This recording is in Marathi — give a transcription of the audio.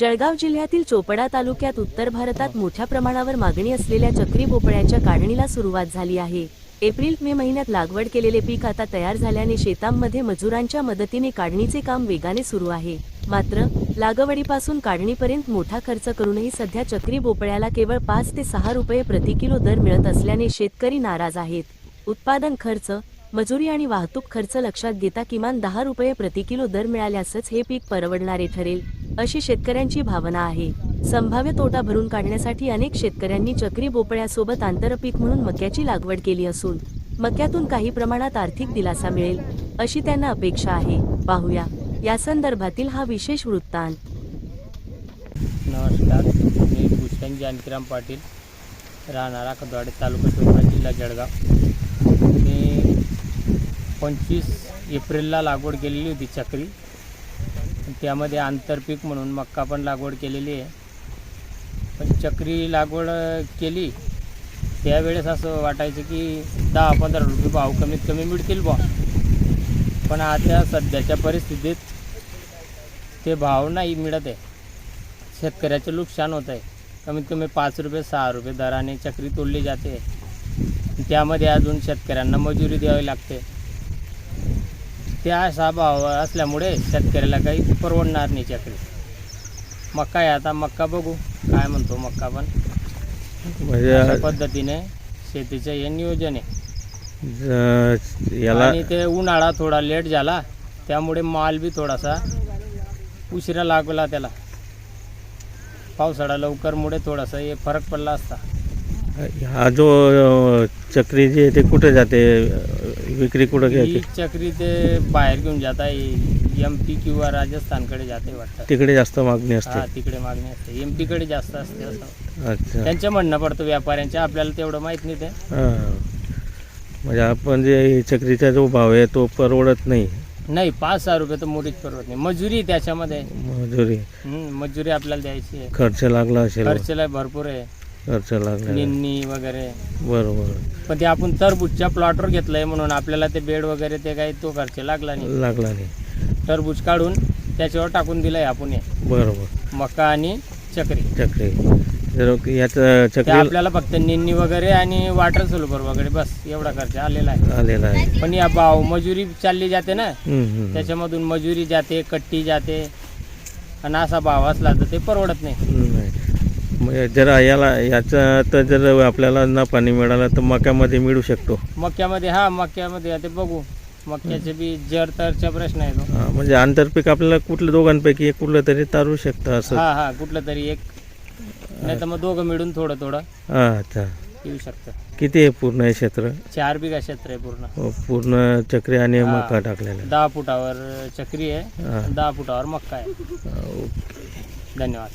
जळगाव जिल्ह्यातील चोपडा तालुक्यात उत्तर भारतात मोठ्या प्रमाणावर मागणी असलेल्या चक्री भोपळ्याच्या काढणीला सुरुवात झाली आहे। एप्रिल-मे महिन्यात लागवड केलेले पीक आता तयार झाल्याने शेतांमध्ये मजुरांच्या मदतीने काढणीचे काम वेगाने सुरू आहे। मात्र लागवडीपासून काढणीपर्यंत मोठा खर्च करूनही सध्या चक्री भोपळ्याला केवळ 5 ते 6 रुपये प्रति किलो दर मिळत असल्याने शेतकरी नाराज आहेत। उत्पादन खर्च, मजुरी आणि वाहतूक खर्च लक्षात घेता किमान 10 रुपये प्रति किलो दर मिळाल्यासच हे पीक परवडणारे ठरेल, अशी शेतकऱ्यांची भावना आहे। संभाव्य तोटा भरून काढण्यासाठी अनेक शेतकऱ्यांनी चक्री भोपळ्यासोबत आंतरपीक म्हणून मक्याची लागवड केली असून मक्यातून काही प्रमाणात आर्थिक दिलासा मिळेल, अशी त्यांना अपेक्षा आहे। पाहूया या संदर्भातील हा विशेष वृत्तांत। नमस्कार, मी भूषण जानकीराम पाटील, राहणारा खदवाडे, तालुका चोपडा, जिल्हा जळगाव। मी 25 एप्रिलला लागवड केलेली होती चक्री। त्यामध्ये आंतरपीक म्हणून मक्का पण लागवड केलेली आहे। पण चक्री लागवड केली त्यावेळेस असं वाटायचं की 10-15 रुपये भाव कमीत कमी मिळतील बा, पण आता सध्याच्या परिस्थितीत ते भाव नाही मिळत आहे। शेतकऱ्याचं नुकसान होत आहे। कमीत कमी 5 रुपये 6 रुपये दराने चक्री तोडली जाते। त्यामध्ये अजून शेतकऱ्यांना मजुरी द्यावी लागते। त्या असा भाव असल्यामुळे शेतकऱ्याला काही परवडणार नाही चक्री। मक्का आहे, आता मक्का बघू काय म्हणतो मक्का पण। म्हणजे अशा पद्धतीने शेतीचं हे नियोजन आहे। आणि ते उन्हाळा थोडा लेट झाला त्यामुळे माल बी थोडासा उशिरा लागला त्याला। पावसाळा लवकरमुळे थोडासा हे फरक पडला असता। हा जो चक्री जी आहे ते कुठे जाते, विक्री कुठे ही घ्यायची? चक्री ते बाहेर घेऊन जात आहे, MP किंवा राजस्थानकडे जाते वाटतं। तिकडे जास्त मागणी असते? हा, तिकडे मागणी असते, MP कडे जास्त असते असं अच्छा, त्यांचं म्हणणं पडतं व्यापाऱ्यांच्या, आपल्याला तेवढं माहीत नाही ते। हां, म्हणजे आपण जे चक्रीचा जो भाव आहे तो परवडत नाही। 5-6 रुपये तर मुळीच परवडत नाही। मजुरी त्याच्यामध्ये, मजुरी आपल्याला द्यायची आहे, खर्च लागला असेल? खर्चला भरपूर आहे, खर्च लागला, निंदणी वगैरे। बरोबर। पण ते आपण टरबूजच्या प्लॉटवर घेतलंय म्हणून आपल्याला ते बेड वगैरे ते काही तो खर्च लागला नाही। टरबूज काढून त्याच्यावर टाकून दिलंय आपण हे। बरोबर। मका आणि चक्री जर याचं चक्री आपल्याला फक्त निंदणी वगैरे आणि वॉटर सोल्युबर वगैरे बस एवढा खर्च आलेला आहे। पण या भाव मजुरी चालली जाते ना, त्याच्यामधून मजुरी जाते, कट्टी जाते, आणि असा भाव असला तर ते परवडत नाही। जर याचा तर जर आपल्याला ना पाणी मिळालं तर मक्यामध्ये मिळू शकतो? मक्यामध्ये हा, मक्यामध्ये ते बघू, मक्याचे बी जरतरचा प्रश्न आहे तो। म्हणजे आंतरपीक आपल्याला कुठल्या दोघांपैकी एक कुठलं तरी तारू शकतं असं? हा, कुठलं तरी एक, नाही तर मग दोघं मिळून थोडं थोडं अच्छा येऊ शकतं। किती आहे पूर्ण हे क्षेत्र? 4 बिघा क्षेत्र आहे पूर्ण। पूर्ण चक्री आणि मका टाकलेला? 10 फुटावर चक्री आहे, 10 फुटावर मक्का आहे। धन्यवाद।